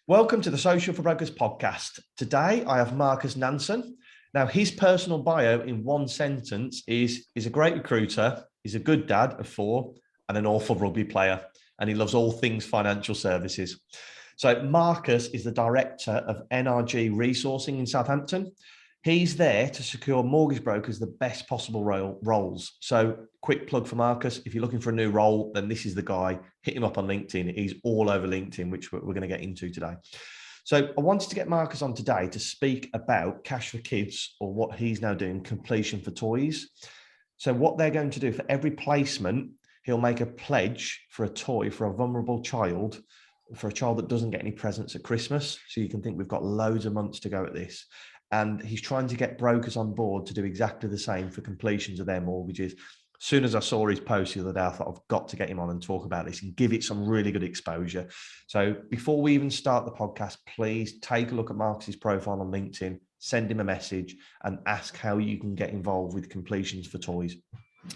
Welcome to the Social for Brokers podcast. Today, I have Marcus Nanson. Now, his personal bio in one sentence is he's a great recruiter, he's a good dad of 4, and an awful rugby player, and he loves all things financial services. So Marcus is the director of NRG Resourcing in Southampton. He's there to secure mortgage brokers the best possible roles. So quick plug for Marcus. If you're looking for a new role, then this is the guy. Hit him up on LinkedIn. He's all over LinkedIn, which we're going to get into today. So I wanted to get Marcus on today to speak about Cash for Kids, or what he's now doing, completion for toys. So what they're going to do for every placement, he'll make a pledge for a toy for a vulnerable child, for a child that doesn't get any presents at Christmas. So you can think we've got loads of months to go at this. And he's trying to get brokers on board to do exactly the same for completions of their mortgages. As soon as I saw his post the other day, I thought I've got to get him on and talk about this and give it some really good exposure. So before we even start the podcast, please take a look at Marcus's profile on LinkedIn, send him a message and ask how you can get involved with completions for toys.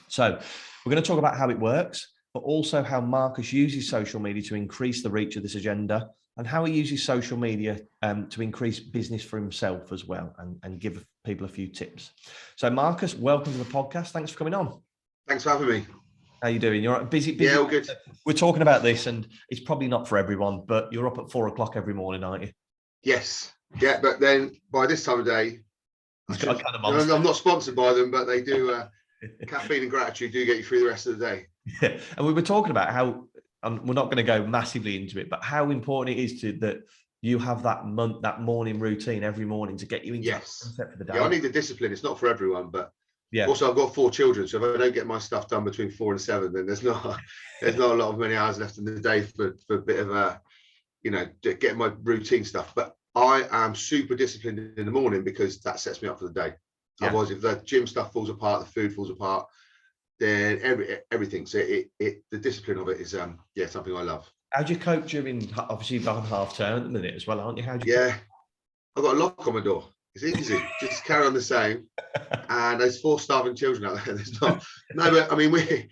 So we're going to talk about how it works, but also how Marcus uses social media to increase the reach of this agenda, and how he uses social media to increase business for himself as well, and give people a few tips. So Marcus, welcome to the podcast. Thanks for coming on. Thanks for having me. How you doing? You're right? Busy? Yeah, all good. We're talking about this, and it's probably not for everyone, but you're up at 4 o'clock every morning, aren't you? Yes. Yeah, but then by this time of day, I'm not sponsored by them, but they do. Caffeine and gratitude do get you through the rest of the day. Yeah, and we were talking about how, and we're not going to go massively into it, but how important it is that you have that morning routine every morning to get you into set for the day. Yeah, I need the discipline. It's not for everyone, but yeah. Also I've got 4 children, so if I don't get my stuff done between 4 and 7, then there's not a lot of many hours left in the day for a bit of a, getting my routine stuff. But I am super disciplined in the morning because that sets me up for the day. Yeah. Otherwise, if the gym stuff falls apart, the food falls apart, then everything. So the discipline of it is something I love. How do you cope during, obviously you've got half term at the minute as well, aren't you? How do you cope? I've got a lock on my door. It's easy. Just carry on the same. And there's 4 starving children out there. There's not. No, but I mean, mate,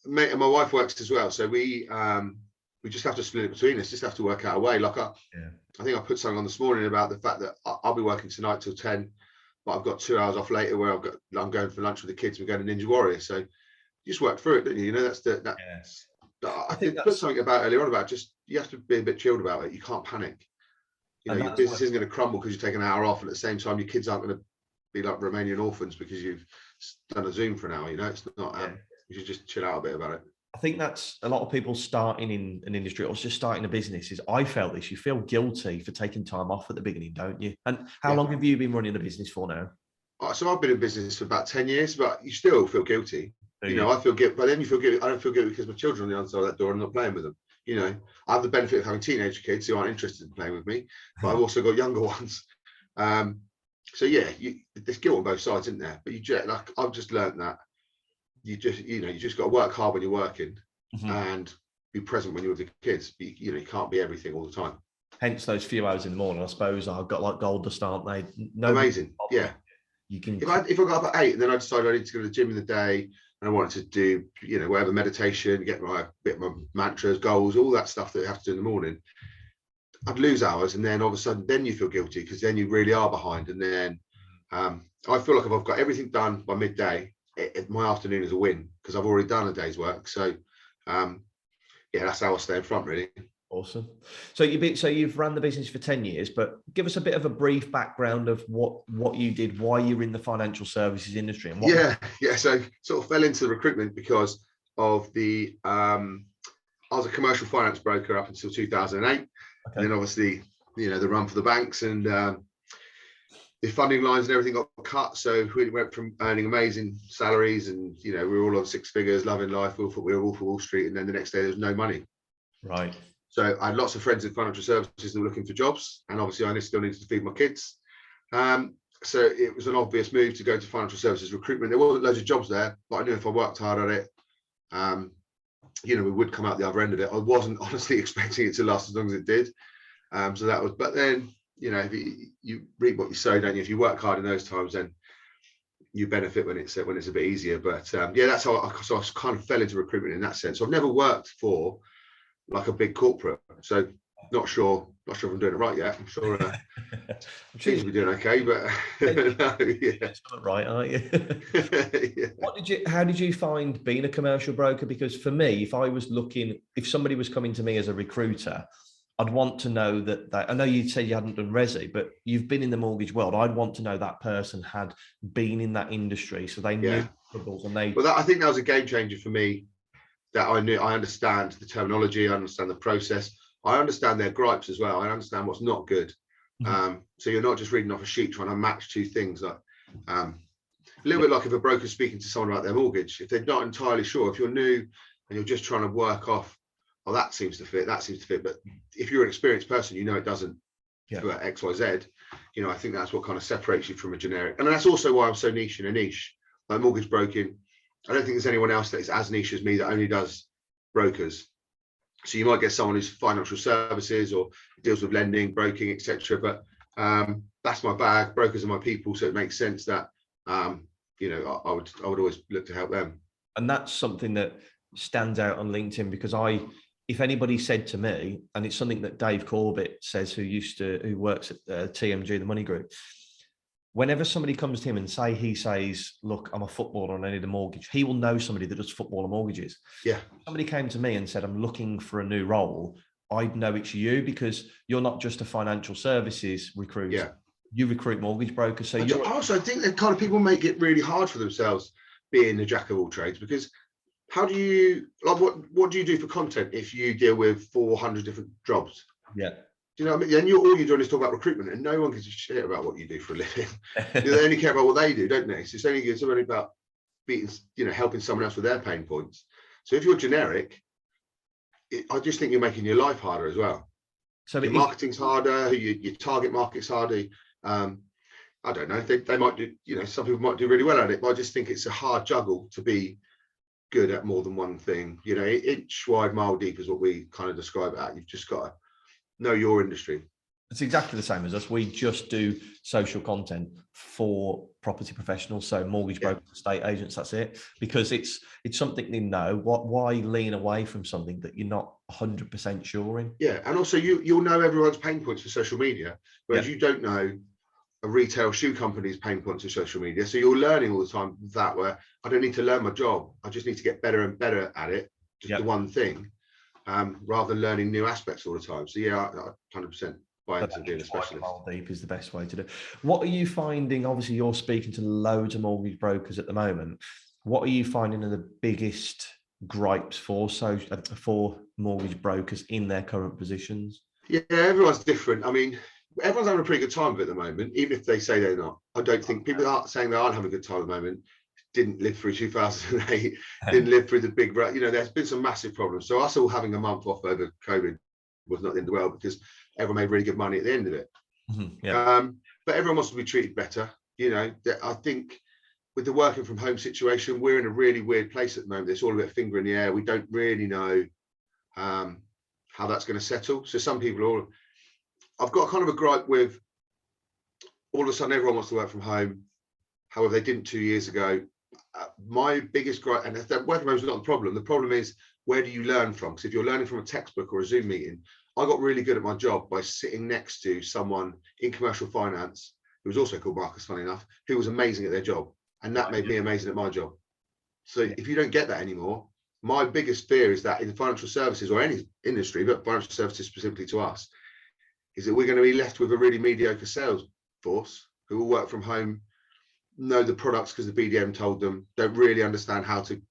and my wife works as well. So we just have to split it between us. Just have to work out a way. Like I think I put something on this morning about the fact that I'll be working tonight till 10. But I've got 2 hours off later where I'm going for lunch with the kids. We're going to Ninja Warrior. So you just work through it, don't you? I think put something about earlier on about just, you have to be a bit chilled about it. You can't panic. Your business isn't going to crumble because you take an hour off, and at the same time, your kids aren't going to be like Romanian orphans because you've done a Zoom for an hour. It's not. You should just chill out a bit about it. I think that's a lot of people starting in an industry or just starting a business. I felt this. You feel guilty for taking time off at the beginning, don't you? And how long have you been running a business for now? So I've been in business for about 10 years, but you still feel guilty. I feel guilty, but then you feel guilty. I don't feel guilty because my children are on the other side of that door and I'm not playing with them. I have the benefit of having teenage kids who aren't interested in playing with me, but I've also got younger ones. So there's guilt on both sides, isn't there? But I've just learned that you just got to work hard when you're working and be present when you're with the kids. You can't be everything all the time. Hence those few hours in the morning, I suppose. I've got like gold dust, aren't they? Amazing. Yeah. You can. If I got up at 8 and then I decided I need to go to the gym in the day and I wanted to do, whatever, meditation, get my mantras, goals, all that stuff that you have to do in the morning, I'd lose hours, and then all of a sudden, then you feel guilty because then you really are behind. And then I feel like if I've got everything done by midday, my afternoon is a win because I've already done a day's work. So that's how I stay in front, really. Awesome. So you've run the business for 10 years, but give us a bit of a brief background of what you did, why you're in the financial services industry. And So sort of fell into the recruitment because of I was a commercial finance broker up until 2008. Okay. And then obviously, the run for the banks and the funding lines and everything got cut. So we went from earning amazing salaries and, we were all on 6 figures, loving life. We thought we were all for Wall Street. And then the next day there was no money. Right. So I had lots of friends in financial services that were looking for jobs. And obviously I still needed to feed my kids. So it was an obvious move to go to financial services recruitment. There wasn't loads of jobs there, but I knew if I worked hard at it, we would come out the other end of it. I wasn't honestly expecting it to last as long as it did. So that was, but then, if you reap what you sow, don't you? If you work hard in those times, then you benefit when it's a bit easier. But that's how I kind of fell into recruitment in that sense. So I've never worked for like a big corporate, so not sure Not sure if I'm doing it right yet. I'm sure I'm sure seems to be doing okay, but no, yeah. something right, aren't you? Yeah. How did you find being a commercial broker? Because for me, if somebody was coming to me as a recruiter, I'd want to know that I know you said you hadn't done resi, but you've been in the mortgage world. I'd want to know that person had been in that industry, so they knew troubles and they. Well, I think that was a game changer for me. That I understand the terminology, I understand the process, I understand their gripes as well. I understand what's not good. So you're not just reading off a sheet trying to match two things. Like a little bit like if a broker's speaking to someone about their mortgage, if they're not entirely sure, if you're new and you're just trying to work off, oh, that seems to fit, but if you're an experienced person, you know it doesn't for X, Y, Z. You know, I think that's what kind of separates you from a generic. And that's also why I'm so niche in a niche like mortgage broking. I don't think there's anyone else that is as niche as me that only does brokers. So you might get someone who's financial services or deals with lending, broking, etc. But that's my bag. Brokers are my people, so it makes sense that you know, I would always look to help them. And that's something that stands out on LinkedIn because if anybody said to me, and it's something that Dave Corbett says, who works at TMG, the Money Group. Whenever somebody comes to him and he says, look, I'm a footballer and I need a mortgage, he will know somebody that does football and mortgages. Yeah. If somebody came to me and said, I'm looking for a new role, I'd know it's you because you're not just a financial services recruiter. Yeah. You recruit mortgage brokers. So I also think that kind of people make it really hard for themselves being a jack of all trades, because how do you, like, what do you do for content if you deal with 400 different jobs? Yeah. Do you know what I mean? And all you're doing is talk about recruitment, and no one gives a shit about what you do for a living. They only care about what they do, don't they? So it's only about helping someone else with their pain points. So if you're generic, I just think you're making your life harder as well. So your marketing's harder, your target market's harder. I don't know. They might do. Some people might do really well at it, but I just think it's a hard juggle to be good at more than one thing. Inch wide, mile deep is what we kind of describe it at. You've just got to know your industry. It's exactly the same as us. We just do social content for property professionals, so mortgage brokers, estate agents. That's it, because it's something they know. Why lean away from something that you're not 100% sure in? Yeah, and also you'll know everyone's pain points for social media, whereas you don't know a retail shoe company's pain points for social media. So you're learning all the time that where I don't need to learn my job. I just need to get better and better at it. Just the one thing. Rather than learning new aspects all the time. So I 100% buy into being a specialist. Deep is the best way to do it. What are you finding? Obviously, you're speaking to loads of mortgage brokers at the moment. What are you finding are the biggest gripes for mortgage brokers in their current positions? Yeah, everyone's different. I mean, everyone's having a pretty good time of it at the moment, even if they say they're not. I don't think people aren't saying they aren't having a good time at the moment. Didn't live through 2008, didn't live through the big, there's been some massive problems. So us all having a month off over COVID was not the end of the world, because everyone made really good money at the end of it. But everyone wants to be treated better. I think with the working from home situation, we're in a really weird place at the moment. It's all a bit finger in the air. We don't really know how that's going to settle. So some people I've got kind of a gripe with all of a sudden everyone wants to work from home. However, they didn't 2 years ago. My biggest gripe, and working from home is not the problem. The problem is, where do you learn from? Because if you're learning from a textbook or a Zoom meeting, I got really good at my job by sitting next to someone in commercial finance who was also called Marcus, funny enough, who was amazing at their job. And that made me amazing at my job. So if you don't get that anymore, my biggest fear is that in financial services or any industry, but financial services specifically to us, is that we're going to be left with a really mediocre sales force who will work from home, know the products because the BDM told them, don't really understand how to,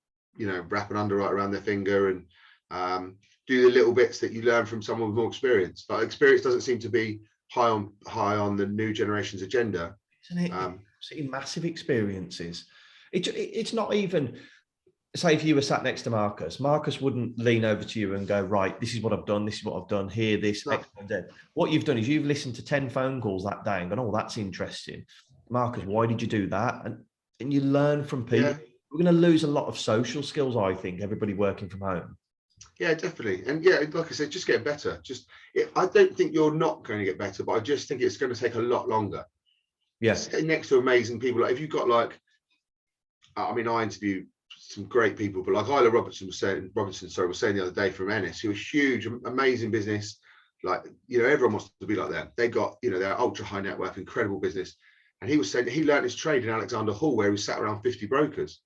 wrap an underwrite around their finger and do the little bits that you learn from someone with more experience. But experience doesn't seem to be high on the new generation's agenda. Isn't it? Seeing massive experiences. It's not even, say if you were sat next to Marcus wouldn't lean over to you and go, right, this is what I've done, this is what I've done here, this, no. X, and Z. What you've done is you've listened to 10 phone calls that day and gone, oh, that's interesting. Marcus, why did you do that? And you learn from people. Yeah. We're going to lose a lot of social skills, I think, everybody working from home. Yeah, definitely. And like I said, just get better. I don't think you're not going to get better, but I just think it's going to take a lot longer. Yes. Sitting next to amazing people. Like if you've got I interview some great people, but like Isla Robertson was saying the other day from Ennis, who was huge, amazing business, Like, everyone wants to be like them. They got, they're ultra high net worth, incredible business. And he was saying he learned his trade in Alexander Hall, where he sat around 50 brokers.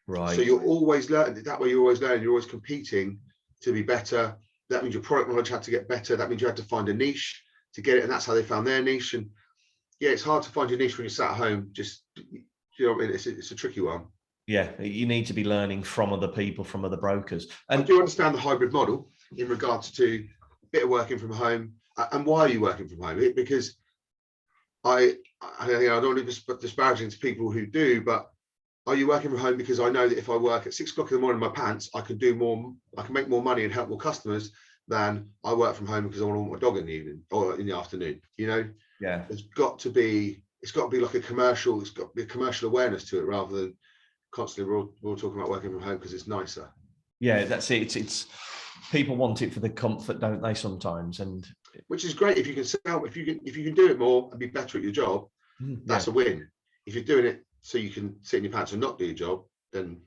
Right. So you're always learning. That way you're always learning. You're always competing to be better. That means your product knowledge had to get better. That means you had to find a niche to get it. And that's how they found their niche. And yeah, it's hard to find your niche when you're sat at home. Just, you know what I mean? It's a tricky one. Yeah, you need to be learning from other people, from other brokers. And I do understand the hybrid model in regards to a bit of working from home. And why are you working from home? Because I don't want to be disparaging to people who do, but are you working from home because I know that if I work at 6 o'clock in the morning in my pants, I can make more money and help more customers than I work from home because I want to walk my dog in the evening or in the afternoon. Yeah, it's got to be like a commercial. It's got to be a commercial awareness to it rather than constantly we're all talking about working from home because it's nicer. Yeah, that's it. It's people want it for the comfort, don't they? Sometimes, and which is great if you can do it more and be better at your job. That's a win. If you're doing it so you can sit in your pants and not do your job, then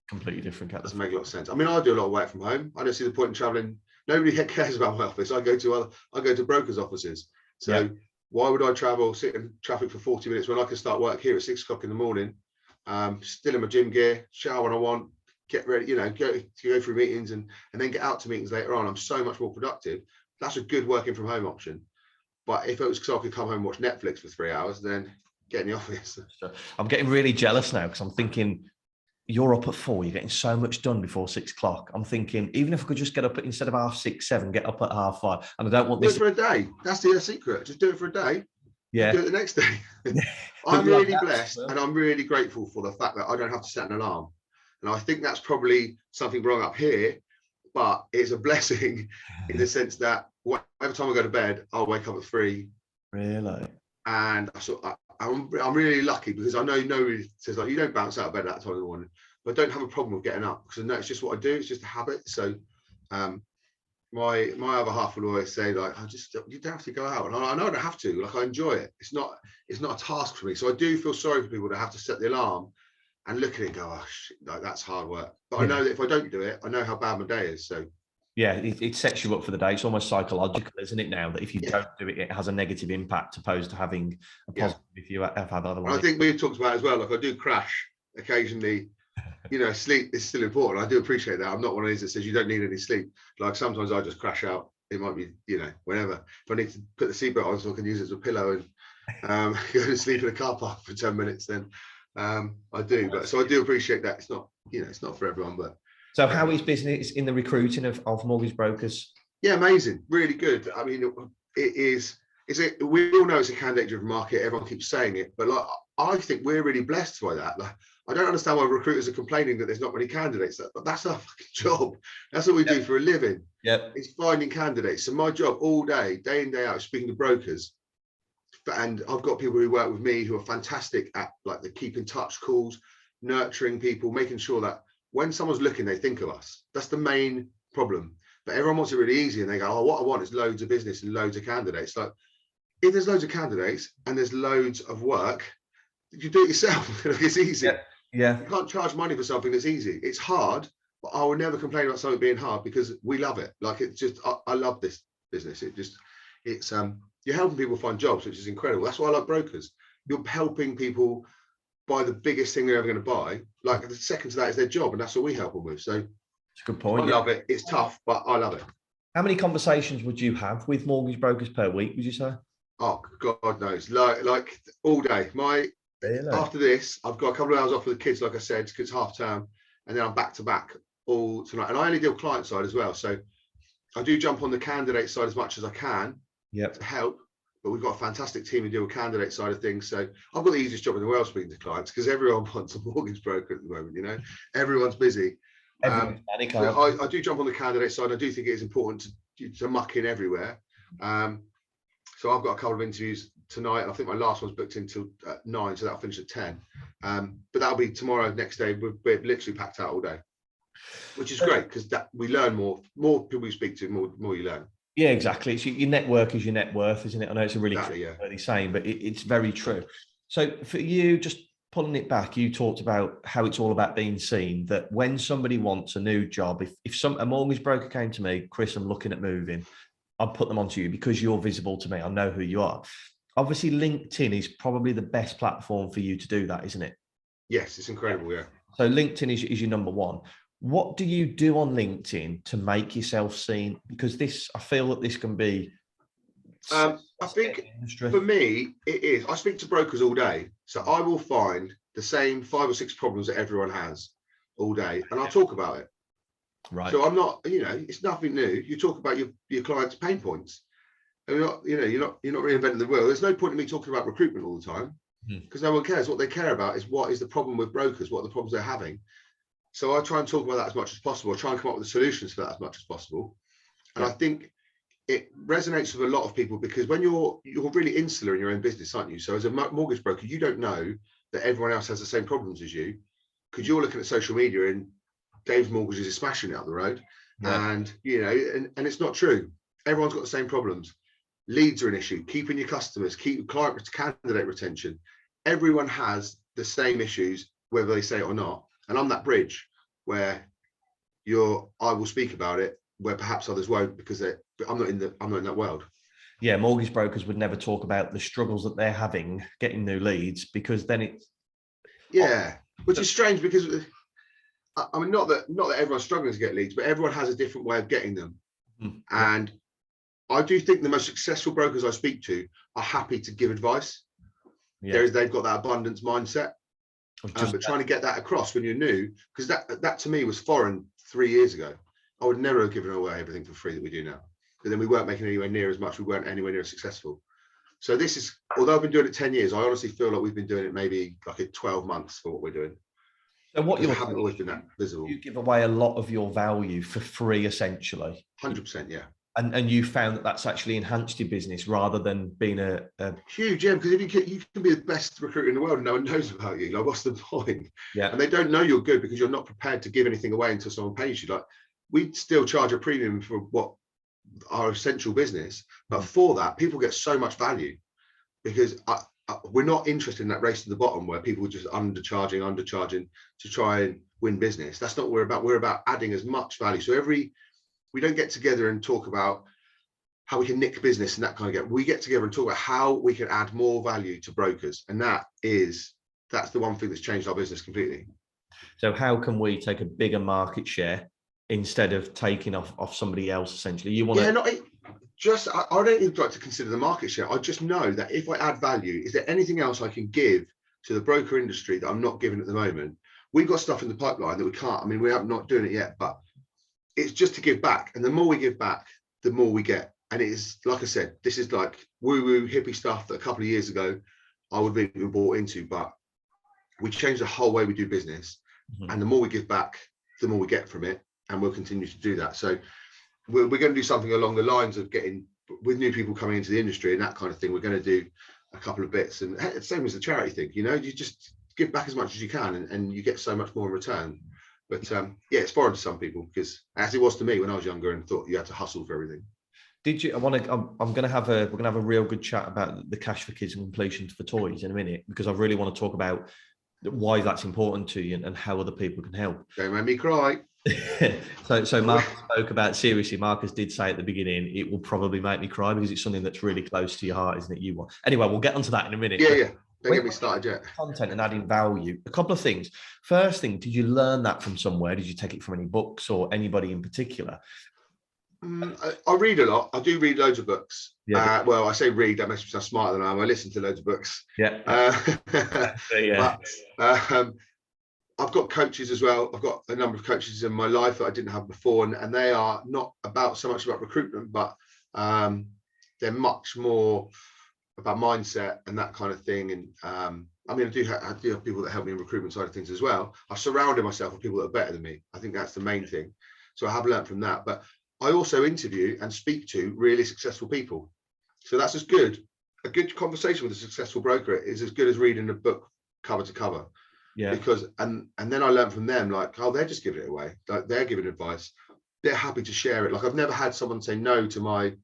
completely different. Doesn't make a lot of sense. I mean, I do a lot of work from home. I don't see the point in traveling. Nobody cares about my office. I go to brokers' offices. So why would I travel, sit in traffic for 40 minutes when I can start work here at 6 o'clock in the morning? Still in my gym gear, shower when I want, get ready, go through meetings and then get out to meetings later on. I'm so much more productive. That's a good working from home option. But if it was because I could come home and watch Netflix for 3 hours, then get in the office. I'm getting really jealous now because I'm thinking you're up at 4, you're getting so much done before 6 o'clock. I'm thinking, even if I could just get up instead of 6:30, 7, get up at 5:30. And I don't want this. Do it for a day. That's the secret. Just do it for a day. Yeah. Do it the next day. I'm really blessed and I'm really grateful for the fact that I don't have to set an alarm. And I think that's probably something wrong up here, but it's a blessing in the sense that every time I go to bed, I'll wake up at 3. Really? And I'm really lucky because I know nobody says like you don't bounce out of bed at that time in the morning, but I don't have a problem with getting up because I know it's just what I do. It's just a habit. So my other half will always say like, you don't have to go out, and I know I don't have to. Like I enjoy it. It's not a task for me. So I do feel sorry for people that have to set the alarm and look at it and go, oh shit, like that's hard work. But I know that if I don't do it, I know how bad my day is. So yeah, it sets you up for the day. It's almost psychological, isn't it? Now that if you don't do it, it has a negative impact opposed to having a positive if you have had otherwise. I think we've talked about it as well. Like I do crash occasionally. Sleep is still important. I do appreciate that. I'm not one of these that says you don't need any sleep. Like sometimes I just crash out. It might be, whenever. If I need to put the seatbelt on so I can use it as a pillow and go to sleep in a car park for 10 minutes, then I do. But so I do appreciate that. It's not, it's not for everyone. But so how is business in the recruiting of mortgage brokers? Yeah, amazing. Really good. I mean, it is. We all know it's a candidate-driven market. Everyone keeps saying it, but like I think we're really blessed by that. Like, I don't understand why recruiters are complaining that there's not many candidates. But that's our fucking job. That's what we do for a living. Yeah, it's finding candidates. So my job all day in, day out, is speaking to brokers. And I've got people who work with me who are fantastic at like the keep in touch calls, nurturing people, making sure that when someone's looking, they think of us. That's the main problem. But everyone wants it really easy, and they go, "Oh, what I want is loads of business and loads of candidates." Like, if there's loads of candidates and there's loads of work, you do it yourself. It's easy. Yeah. You can't charge money for something that's easy. It's hard, but I will never complain about something being hard because we love it. Like it's just, I love this business. It's you're helping people find jobs, which is incredible. That's why I like brokers. You're helping people buy the biggest thing they're ever going to buy. Like the second to that is their job, and that's what we help them with. So it's a good point. I love it. It's tough, but I love it. How many conversations would you have with mortgage brokers per week, would you say? Oh, God knows. Like all day. After this, I've got a couple of hours off with the kids, like I said, because it's half term, and then I'm back to back all tonight. And I only deal client side as well. So I do jump on the candidate side as much as I can to help. But we've got a fantastic team who deal with candidate side of things. So I've got the easiest job in the world speaking to clients because everyone wants a mortgage broker at the moment, Everyone's busy. I do jump on the candidate side. I do think it is important to muck in everywhere. So I've got a couple of interviews tonight. I think my last one's booked until 9, so that'll finish at 10. But that'll be tomorrow, next day. We're literally packed out all day, which is great because we learn more. More people you speak to, more you learn. Yeah, exactly. It's your network is your net worth, isn't it? I know it's a really early saying, but it's very true. So for you, just pulling it back, you talked about how it's all about being seen, that when somebody wants a new job, if a mortgage broker came to me, Chris, I'm looking at moving, I'd put them onto you because you're visible to me. I know who you are. Obviously, LinkedIn is probably the best platform for you to do that, isn't it? Yes, it's incredible. Yeah. So LinkedIn is your number one. What do you do on LinkedIn to make yourself seen? Because I feel that this can be. I think for me, it is. I speak to brokers all day, so I will find the same 5 or 6 problems that everyone has all day, and I'll talk about it. Right. So I'm not, it's nothing new. You talk about your clients' pain points. And you're not reinventing the wheel. There's no point in me talking about recruitment all the time because no one cares. What they care about is what is the problem with brokers, what are the problems they're having. So I try and talk about that as much as possible. I try and come up with the solutions for that as much as possible. And I think it resonates with a lot of people because when you're really insular in your own business, aren't you? So as a mortgage broker, you don't know that everyone else has the same problems as you because you're looking at social media and Dave's mortgages is smashing it up the road. And and it's not true. Everyone's got the same problems. Leads are an issue, keeping your customers, keep candidate retention. Everyone has the same issues, whether they say it or not. And I'm that bridge where I will speak about it, where perhaps others won't, because I'm not in that world. Yeah, mortgage brokers would never talk about the struggles that they're having getting new leads because then it's which is strange because I mean not that everyone's struggling to get leads, but everyone has a different way of getting them. And I do think the most successful brokers I speak to are happy to give advice. They've got that abundance mindset. But trying to get that across when you're new, because that to me was foreign 3 years ago. I would never have given away everything for free that we do now. But then we weren't making anywhere near as much. We weren't anywhere near as successful. So this is, although I've been doing it 10 years, I honestly feel like we've been doing it maybe like 12 months for what we're doing. So what you haven't always been that visible. You give away a lot of your value for free, essentially. 100%, yeah. And you found that that's actually enhanced your business rather than being a huge, because if you can be the best recruiter in the world and no one knows about you, like what's the point? Yeah. And they don't know you're good because you're not prepared to give anything away until someone pays you. Like we still charge a premium for what our essential business, but for that people get so much value because we're not interested in that race to the bottom where people are just undercharging to try and win business. That's not what we're about. We're about adding as much value. So we don't get together and talk about how we can nick business and that kind of get. We get together and talk about how we can add more value to brokers. And that's the one thing that's changed our business completely. So how can we take a bigger market share instead of taking off somebody else, essentially? You want to... I don't even like to consider the market share. I just know that if I add value, is there anything else I can give to the broker industry that I'm not giving at the moment? We've got stuff in the pipeline that we can't. I mean, we're not doing it yet, but it's just to give back. And the more we give back, the more we get. And it is, like I said, this is like woo-woo hippie stuff that a couple of years ago I would have been bought into, but we changed the whole way we do business. And the more we give back, the more we get from it. And we'll continue to do that. So we're going to do something along the lines of getting, with new people coming into the industry and that kind of thing, we're going to do a couple of bits. And it's the same as the charity thing, you just give back as much as you can and you get so much more in return. But it's foreign to some people because, as it was to me when I was younger and thought you had to hustle for everything. Did you? We're going to have a real good chat about the cash for kids and completions for toys in a minute because I really want to talk about why that's important to you and how other people can help. Don't make me cry. so Marcus spoke about, seriously, Marcus did say at the beginning, it will probably make me cry because it's something that's really close to your heart, isn't it? You want. Anyway, we'll get onto that in a minute. Yeah. Don't get me started yet. Content and adding value. A couple of things. First thing, did you learn that from somewhere? Did you take it from any books or anybody in particular? I read a lot. I do read loads of books. Yeah. Well, I say read, that makes me sound smarter than I am. I listen to loads of books. Yeah. But I've got coaches as well. I've got a number of coaches in my life that I didn't have before, and they are not so much about recruitment, but they're much more about mindset and that kind of thing. And I mean, I do have people that help me in recruitment side of things as well. I've surrounded myself with people that are better than me. I think that's the main thing. So I have learned from that. But I also interview and speak to really successful people. So that's as good. A good conversation with a successful broker is as good as reading a book cover to cover. Yeah. Because and then I learned from them, like, oh, they're just giving it away. Like they're giving advice. They're happy to share it. Like I've never had someone say no to my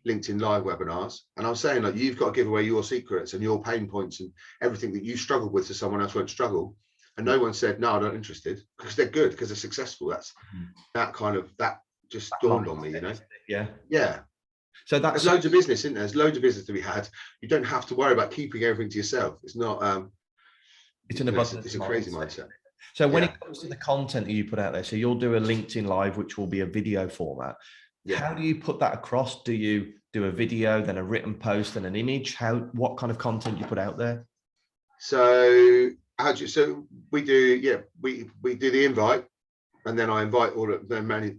LinkedIn live webinars. And I'm saying, like, you've got to give away your secrets and your pain points and everything that you struggled with so someone else won't struggle. And no one said, no, I'm not interested, because they're good, because they're successful. That's that just dawned on me, Yeah. So there's loads of business, isn't there? There's loads of business to be had. You don't have to worry about keeping everything to yourself. It's not. It's an abundance. It's a crazy mindset. So when it comes to the content that you put out there, so you'll do a LinkedIn Live, which will be a video format. Yeah. How do you put that across? Do you do a video, then a written post, and an image? What kind of content you put out there? So we do we do the invite, and then I invite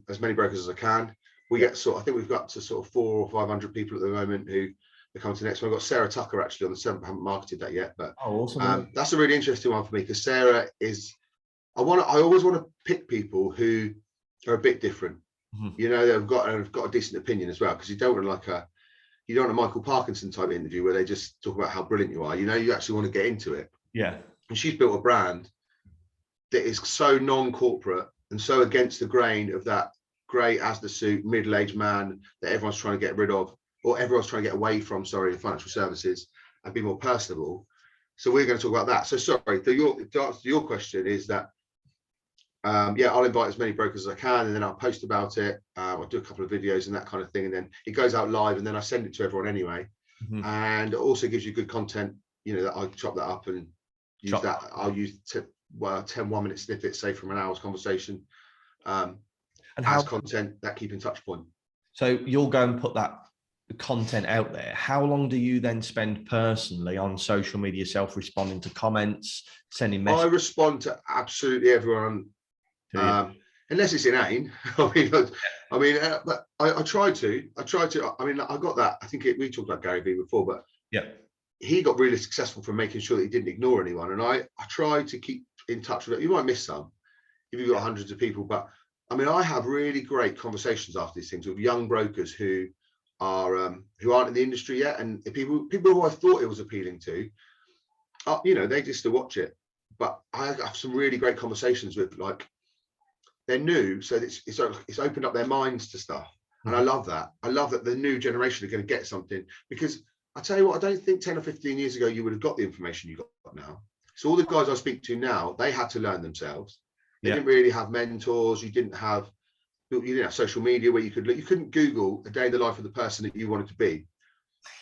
as many brokers as I can. We get I think we've got to sort of 400 or 500 people at the moment who come to the next one. I've got Sarah Tucker actually on the 7th. I haven't marketed that yet, but awesome. That's a really interesting one for me because Sarah is. I always want to pick people who are a bit different. Mm-hmm. They've got a decent opinion as well, because you don't want a Michael Parkinson type interview where they just talk about how brilliant you are. You actually want to get into it. Yeah. And she's built a brand that is so non-corporate and so against the grain of that grey as the suit middle-aged man that everyone's trying to get rid of, or everyone's trying to get away from, in financial services, and be more personable. So we're going to talk about that. So sorry, to answer your question is that, I'll invite as many brokers as I can, and then I'll post about it. I'll do a couple of videos and that kind of thing, and then it goes out live, and then I send it to everyone anyway. Mm-hmm. And it also gives you good content, that I chop that up and use that. I'll use 10 1-minute snippets, say from an hour's conversation, and as content, that keep in touch point. So you'll go and put that content out there. How long do you then spend personally on social media yourself, responding to comments, sending messages? I respond to absolutely everyone. Unless it's inane. But I try to. I got that. I think we talked about Gary Vee before, but he got really successful from making sure that he didn't ignore anyone. And I try to keep in touch with it. You might miss some if you've got hundreds of people, but I have really great conversations after these things with young brokers who aren't in the industry yet, and people who I thought it was appealing to, they just to watch it. But I have some really great conversations with, they're new, so it's opened up their minds to stuff, and I love that. I love that the new generation are going to get something, because I tell you what, I don't think 10 or 15 years ago you would have got the information you got now. So all the guys I speak to now, they had to learn themselves. They didn't really have mentors. You didn't have social media where you couldn't Google a day in the life of the person that you wanted to be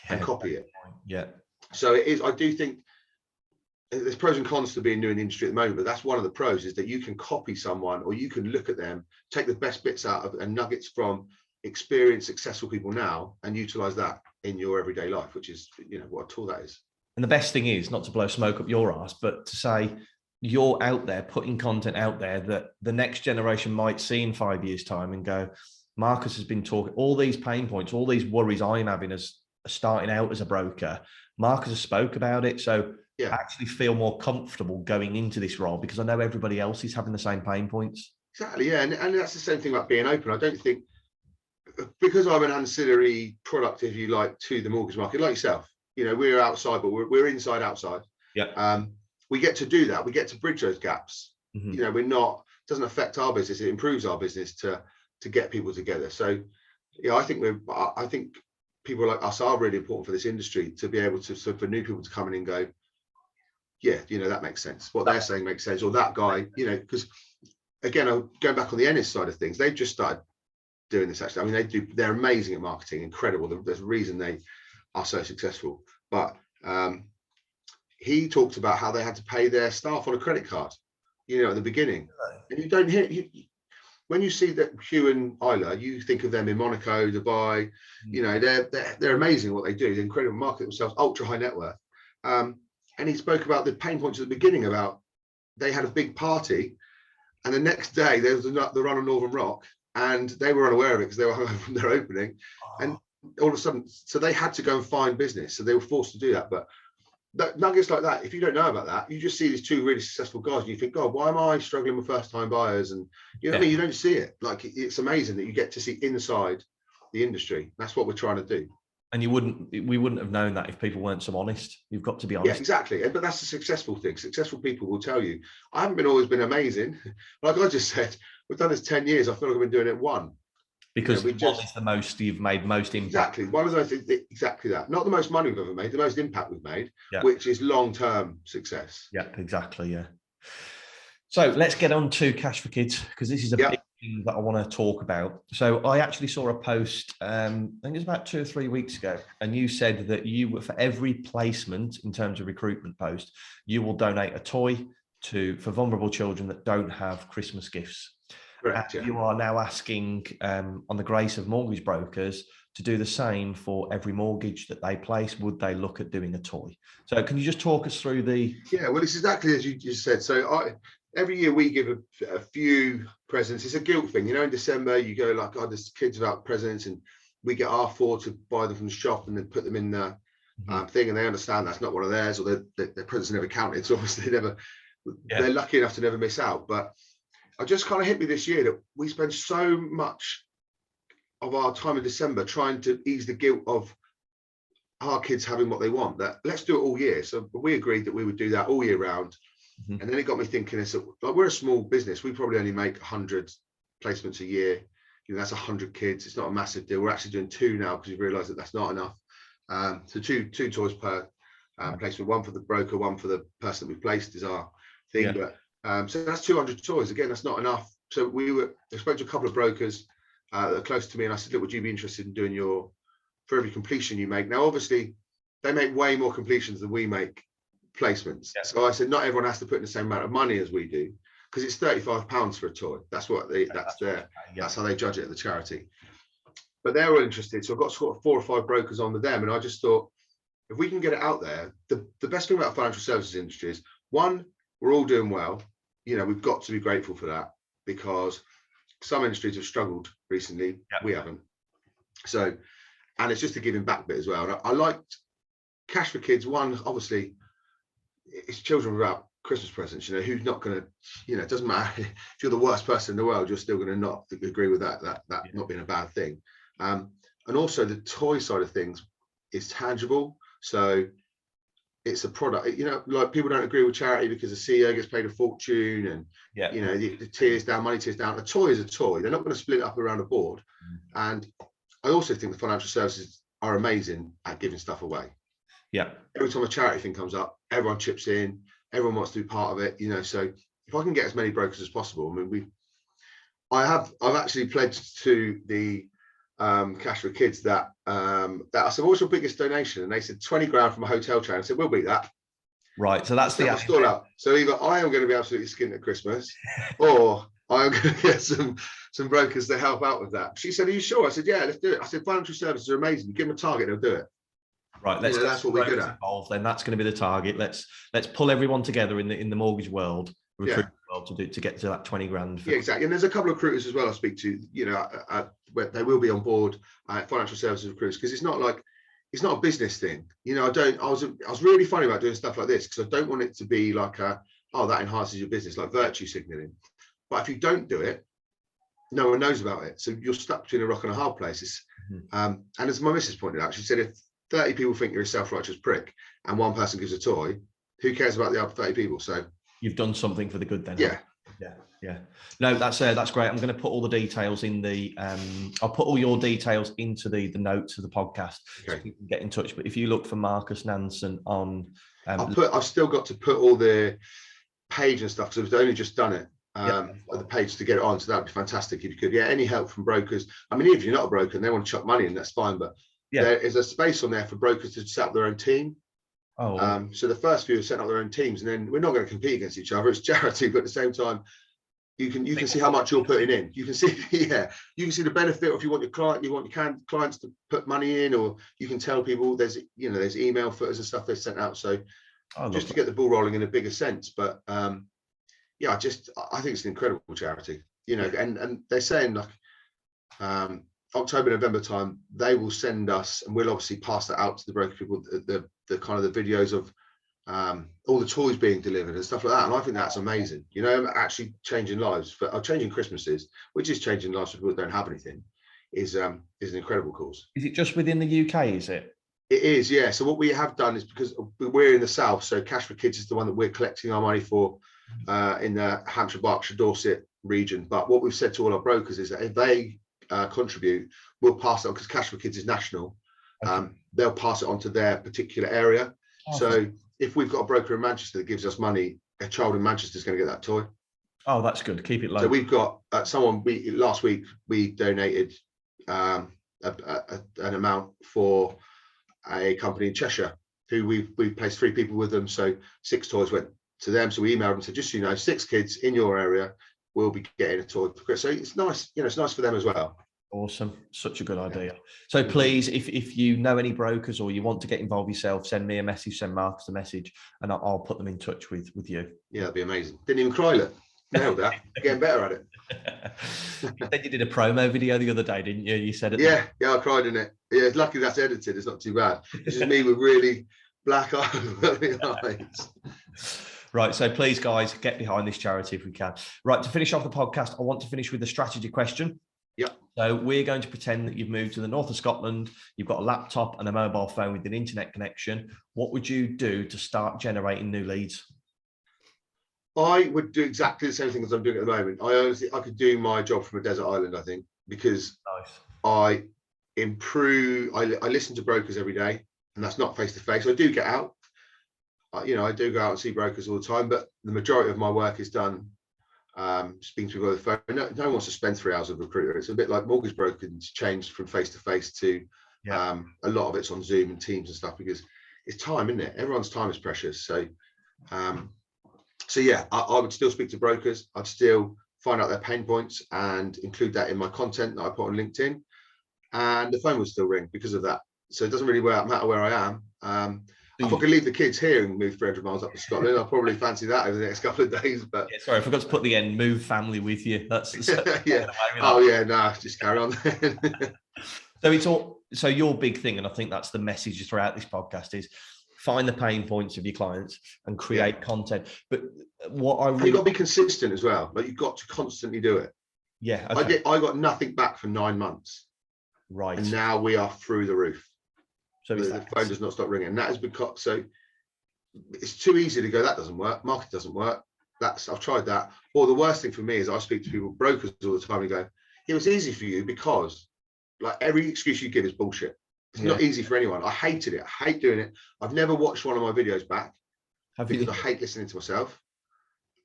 and copy it. Yeah. So it is. I do think there's pros and cons to being new in the industry at the moment, but that's one of the pros, is that you can copy someone, or you can look at them, take the best bits out of and nuggets from experienced, successful people now, and utilize that in your everyday life, which is what a tool that is. And the best thing is not to blow smoke up your ass, but to say, you're out there putting content out there that the next generation might see in 5 years' time and go, Marcus has been talking all these pain points, all these worries I'm having as starting out as a broker. Marcus has spoke about it. So I actually feel more comfortable going into this role because I know everybody else is having the same pain points. Exactly. Yeah. And that's the same thing about being open. I don't think, because I'm an ancillary product, if you like, to the mortgage market, like yourself, we're outside, but we're inside outside. Yeah. We get to do that. We get to bridge those gaps. Mm-hmm. It doesn't affect our business. It improves our business to get people together. So, I think people like us are really important for this industry, to be able to, so for new people to come in and go, that makes sense. What they're saying makes sense. Or that guy, because again, I'm going back on the Ennis side of things. They've just started doing this actually. They're amazing at marketing, incredible. There's a reason they are so successful. But he talked about how they had to pay their staff on a credit card, at the beginning. And you don't hear, when you see that Hugh and Isla, you think of them in Monaco, Dubai. They're amazing what they do. They're incredible, market themselves, ultra high net worth. And he spoke about the pain points at the beginning, about they had a big party, and the next day there was the run on Northern Rock, and they were unaware of it because they were home from their opening. And all of a sudden, so they had to go and find business. So they were forced to do that. But nuggets like that, if you don't know about that, you just see these two really successful guys and you think, God, why am I struggling with first time buyers? And what I mean? You don't see it. It's amazing that you get to see inside the industry. That's what we're trying to do. And we wouldn't have known that if people weren't so honest. You've got to be honest. Yeah, exactly. But that's a successful thing. Successful people will tell you, I haven't always been amazing. Like I just said, we've done this 10 years. I feel like I've been doing it one. Because one is the most you've made most impact. Exactly. One of those, exactly that. Not the most money we've ever made, the most impact we've made, which is long-term success. Yeah, exactly. Yeah. So let's get on to Cash for Kids, because this is a big things that I want to talk about. So I actually saw a post, I think it was about 2 or 3 weeks ago, and you said that you, for every placement in terms of recruitment post, you will donate a toy for vulnerable children that don't have Christmas gifts. Correct, yeah. You are now asking, on the grace of mortgage brokers, to do the same for every mortgage that they place. Would they look at doing a toy? So can you just talk us through the... Yeah, well, it's exactly as you just said. So every year we give a few presents. It's a guilt thing. In December, you go like, oh, there's kids without presents, and we get our 4 to buy them from the shop and then put them in the thing, and they understand that's not one of theirs, or their presents are never counted. So obviously they're lucky enough to never miss out. But it just kind of hit me this year that we spend so much of our time in December trying to ease the guilt of our kids having what they want, that let's do it all year. So we agreed that we would do that all year round. And then it got me thinking, like, we're a small business. We probably only make 100 placements a year. That's 100 kids. It's not a massive deal. We're actually doing 2 now because we've realized that that's not enough. So two toys per placement, one for the broker, one for the person that we've placed is our thing. But so that's 200 toys. Again, that's not enough. So I spoke to a couple of brokers that are close to me, and I said, look, would you be interested in doing for every completion you make? Now, obviously, they make way more completions than we make placements. Yeah. So I said, not everyone has to put in the same amount of money as we do, because it's £35 for a toy. That's what that's how they judge it at the charity. But they're all interested. So I've got sort of 4 or 5 brokers on with them. And I just thought, if we can get it out there, the best thing about the financial services industry is, one, we're all doing well. We've got to be grateful for that, because some industries have struggled recently. Yeah. We haven't. So, and it's just a giving back bit as well. And I liked Cash for Kids. One, obviously, it's children without Christmas presents. Who's not going to, it doesn't matter if you're the worst person in the world, you're still going to not agree with that not being a bad thing. And also the toy side of things is tangible. So it's a product, like, people don't agree with charity because the CEO gets paid a fortune, and the tears down, money tears down. A toy is a toy. They're not going to split it up around a board. And I also think the financial services are amazing at giving stuff away. Yeah. Every time a charity thing comes up, everyone chips in, everyone wants to be part of it. So if I can get as many brokers as possible, I mean, I've actually pledged to the Cash for Kids that I said, what's your biggest donation? And they said 20 grand from a hotel chain. I said, we'll beat that. Right. So that's the stall out. So either I am going to be absolutely skint at Christmas, or I'm going to get some brokers to help out with that. She said, are you sure? I said, yeah, let's do it. I said, financial services are amazing. You give them a target, they'll do it. Right. That's what we're good at. Then that's going to be the target. Let's pull everyone together in the mortgage world, recruitment world, to get to that 20 grand. Yeah, exactly. And there's a couple of recruiters as well I speak to, where they will be on board, financial services recruiters, because it's not a business thing. I was really funny about doing stuff like this, because I don't want it to be like that enhances your business, like virtue signaling. But if you don't do it, no one knows about it. So you're stuck between a rock and a hard place. And as my missus pointed out, she said, if 30 people think you're a self-righteous prick and one person gives a toy, who cares about the other 30 people? So you've done something for the good then. Yeah. No, that's great. I'm going to put all the details in I'll put all your details into the notes of the podcast, so you can get in touch. But if you look for Marcus Nanson on, I've still got to put all the page and stuff, because I've only just done it. The page to get it on, so that'd be fantastic if you could. Any help from brokers. I mean, if you're not a broker and they want to chuck money in, that's fine, but there is a space on there for brokers to set up their own team. So the first few are setting up their own teams, and then we're not going to compete against each other. It's charity, but at the same time, you can see how much you're putting in. You can see the benefit. If you want your clients to put money in, or you can tell people there's email footers and stuff they sent out. So just to get the ball rolling in a bigger sense. But I think it's an incredible charity. And they're saying, like, October, November time, they will send us, and we'll obviously pass that out to the broker people, the kind of the videos of all the toys being delivered and stuff like that. And I think that's amazing. Actually changing lives, changing Christmases, which is changing lives for people that don't have anything, is an incredible cause. Is it just within the UK? Is it? It is, yeah. So what we have done is, because we're in the south, so Cash for Kids is the one that we're collecting our money for in the Hampshire, Berkshire, Dorset region. But what we've said to all our brokers is that if they contribute, we'll pass it on, because Cash for Kids is national. They'll pass it on to their particular area. So if we've got a broker in Manchester that gives us money, a child in Manchester is going to get that toy. Oh, that's good. Keep it low. So we've got last week we donated an amount for a company in Cheshire who we've placed 3 people with them. So 6 toys went to them. So we emailed them and said, just so you know, 6 kids in your area will be getting a toy. So it's nice, it's nice for them as well. Awesome. Such a good idea. So please, if you know any brokers or you want to get involved yourself, send me a message, send Marcus a message, and I'll put them in touch with you. Yeah, that'd be amazing. Didn't even cry, look. Nailed that. Getting better at it. Then you did a promo video the other day, didn't you? You said it. Yeah, I cried in it. Yeah, it's lucky that's edited. It's not too bad. It's just me with really black eyes. Right, so please, guys, get behind this charity if we can. Right, to finish off the podcast, I want to finish with a strategy question. Yep. So we're going to pretend that you've moved to the north of Scotland, you've got a laptop and a mobile phone with an internet connection. What would you do to start generating new leads? I would do exactly the same thing as I'm doing at the moment. I could do my job from a desert island, I think, because I listen to brokers every day, and that's not face to face. I do get out. I do go out and see brokers all the time, but the majority of my work is done speaking to people on the phone. No one wants to spend 3 hours with a recruiter. It's a bit like mortgage brokers changed from face to face to a lot of it's on Zoom and Teams and stuff, because it's time, isn't it? Everyone's time is precious. So yeah, I would still speak to brokers. I'd still find out their pain points and include that in my content that I put on LinkedIn, and the phone would still ring because of that. So it doesn't really matter where I am. If I could leave the kids here and move 300 miles up to Scotland, I'll probably fancy that over the next couple of days. But yeah, sorry, I forgot to put the end. Move family with you. That's yeah. Oh yeah, no, just carry on. So your big thing, and I think that's the message throughout this podcast, is find the pain points of your clients and create content. But you've got to be consistent as well. Like, you've got to constantly do it. Yeah. Okay. I got nothing back for 9 months. Right. And now we are through the roof. So the phone does not stop ringing. And that is because, so it's too easy to go, that doesn't work, market doesn't work. I've tried that. Or the worst thing for me is I speak to people, brokers all the time, and go, it was easy for you because, like, every excuse you give is bullshit. It's not easy for anyone. I hated it. I hate doing it. I've never watched one of my videos back because I hate listening to myself.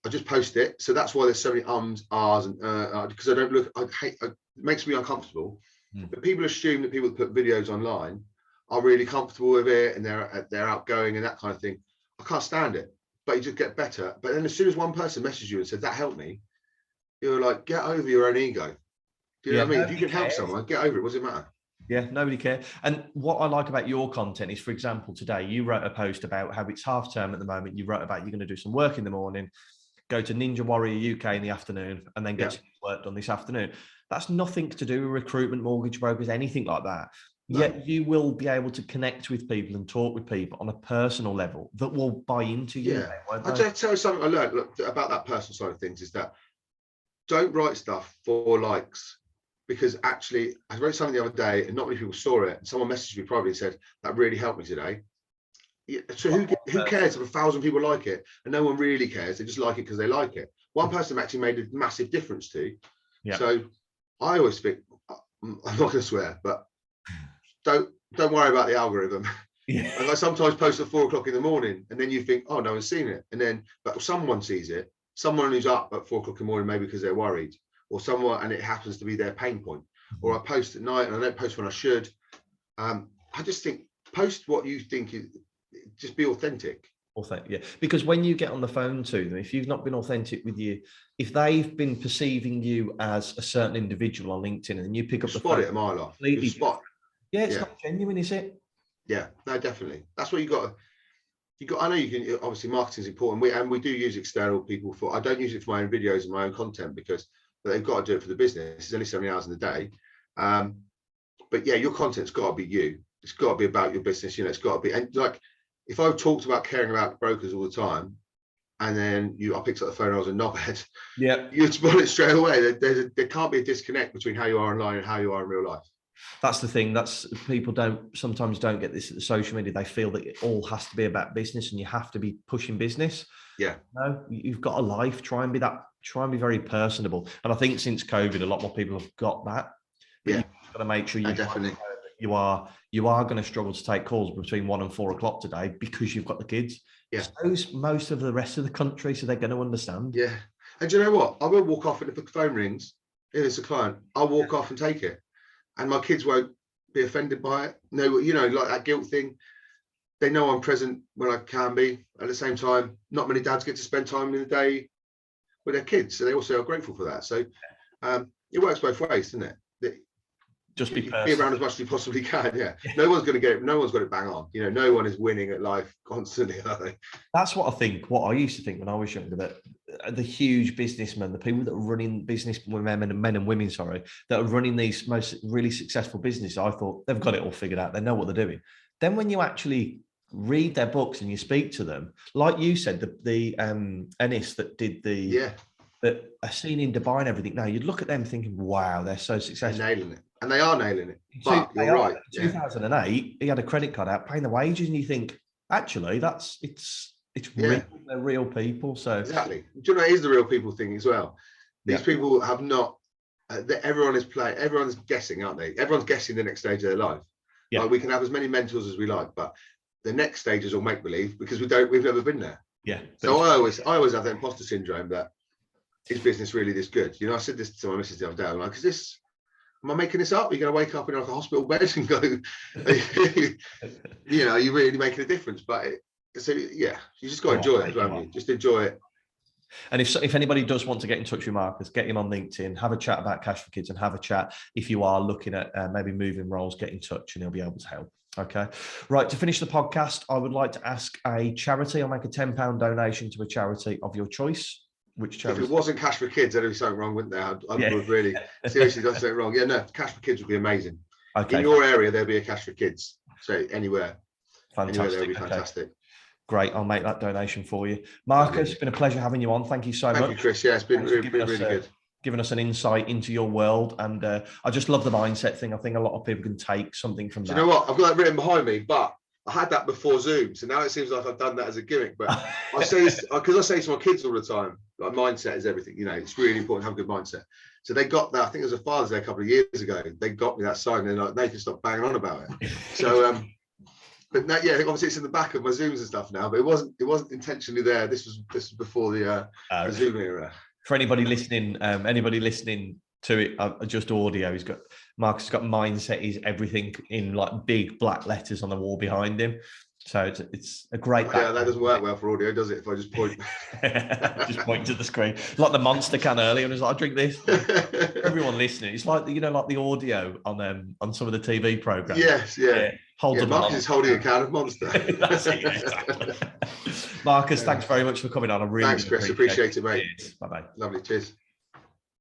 I just post it. So that's why there's so many ums, ahs, and because I don't look, it makes me uncomfortable. But people assume that people that put videos online are really comfortable with it and they're outgoing and that kind of thing. I can't stand it, but you just get better. But then as soon as one person messages you and said, that helped me, you're like, get over your own ego. Do you know what I mean? If you can help someone, get over it. What does it matter? Yeah, nobody cares. And what I like about your content is, for example, today you wrote a post about how it's half term at the moment. You wrote about you're going to do some work in the morning, go to Ninja Warrior UK in the afternoon, and then get some work done this afternoon. That's nothing to do with recruitment, mortgage brokers, anything like that. No. Yet you will be able to connect with people and talk with people on a personal level that will buy into you. Yeah. I'll tell you something I learned about that personal side of things is that don't write stuff for likes. Because actually, I wrote something the other day and not many people saw it. And someone messaged me privately and said, that really helped me today. Yeah, so who cares if 1,000 people like it? And no one really cares. They just like it because they like it. One person actually made a massive difference to. Yeah. So I always think, I'm not going to swear, but don't worry about the algorithm. Yeah. And I sometimes post at 4 o'clock in the morning and then you think, oh, no one's seen it. And then, but someone sees it. Someone who's up at 4 o'clock in the morning, maybe because they're worried. Or someone, and it happens to be their pain point. Or I post at night and I don't post when I should. I just think post what you think is, just be authentic. Authentic, yeah. Because when you get on the phone to them, if you've not been authentic with you, if they've been perceiving you as a certain individual on LinkedIn, and then you pick up the phone, spot it a mile off. Spot. Yeah, it's not genuine, is it? Yeah, no, definitely. That's what you got. I know you can. Obviously, marketing is important. We do use external people for. I don't use it for my own videos and my own content because. But they've got to do it for the business. It's only 70 hours in the day. But yeah, your content's got to be you. It's got to be about your business. It's got to be. And like, if I talked about caring about brokers all the time, and then I picked up the phone and I was a knobhead, you'd spot it straight away. There can't be a disconnect between how you are online and how you are in real life. That's the thing. People sometimes don't get this at the social media. They feel that it all has to be about business and you have to be pushing business. Yeah. No, you've got a life. Try and be very personable. And I think since COVID, a lot more people have got that. But you've got to make sure you are going to struggle to take calls between 1 and 4 o'clock today because you've got the kids. Yeah. So most of the rest of the country, so they're going to understand. Yeah. And do you know what? I will walk off, and if the phone rings, if it's a client, I'll walk off and take it. And my kids won't be offended by it. No, you know, like that guilt thing. They know I'm present when I can be. At the same time, not many dads get to spend time in the day with their kids, so they also are grateful for that. So it works both ways, doesn't it? Just be around as much as you possibly can. Yeah. No one's got it bang on. You know, no one is winning at life constantly, are they? That's what I think. What I used to think when I was younger, that the huge businessmen, the people that are running business, men and women, that are running these most really successful businesses, I thought they've got it all figured out. They know what they're doing. Then when you actually read their books and you speak to them, like you said, the Ennis that did that are seen in Dubai and everything. Now you'd look at them thinking, wow, they're so successful. They're nailing it. And they are nailing it. But you're right. In 2008, he had a credit card out paying the wages, and you think, actually, it's real. They're real people. So exactly. Do you know, it is the real people thing as well. These people have not. Everyone's guessing, aren't they? Everyone's guessing the next stage of their life. Yeah. Like, we can have as many mentors as we like, but the next stage is all make believe because we've never been there. Yeah. So I always have that imposter syndrome that is business really this good? You know, I said this to my missus the other day. I'm like, am I making this up? You're going to wake up in like a hospital bed and go, you know, you're really making a difference. But you just got to enjoy it as well. You just enjoy it. And if anybody does want to get in touch with Marcus, get him on LinkedIn, have a chat about Cash for Kids, and have a chat if you are looking at maybe moving roles, get in touch and he'll be able to help. Okay. Right. To finish the podcast, I would like to ask a charity. I'll make a £10 donation to a charity of your choice. Which charity? If it wasn't Cash for Kids, there'd be something wrong, wouldn't there? I would really seriously done something wrong. Yeah, no, Cash for Kids would be amazing. Okay. In your area, there'll be a Cash for Kids. So anywhere. Fantastic. Anywhere, there'll be fantastic. Great. I'll make that donation for you. Marcus, it's been a pleasure having you on. Thank you so much. Thank you, Chris. Yeah, it's been really good. Giving us an insight into your world. And I just love the mindset thing. I think a lot of people can take something from that. Do you know what? I've got that written behind me, but I had that before Zoom. So now it seems like I've done that as a gimmick. But I say this because I say to my kids all the time, like, mindset is everything. You know, it's really important to have a good mindset. So they got that. I think it was a Father's Day a couple of years ago. They got me that sign. And they're like, they can stop banging on about it. So, but now, yeah, obviously it's in the back of my Zooms and stuff now. But it wasn't intentionally there. This was before the Zoom era. For anybody listening to it, just audio, Marcus has got mindset is everything in like big black letters on the wall behind him. So it's a great. Yeah, that doesn't work well for audio, does it? If I just point, just point to the screen, like the Monster can earlier, and it's like, I drink this. Everyone listening, it's like, you know, like the audio on some of the TV programs. Yes, yeah. Marcus is holding a can of Monster. That's it, exactly. Marcus, thanks very much for coming on. I really thanks, Chris. Appreciate it, mate. Bye bye. Lovely. Cheers.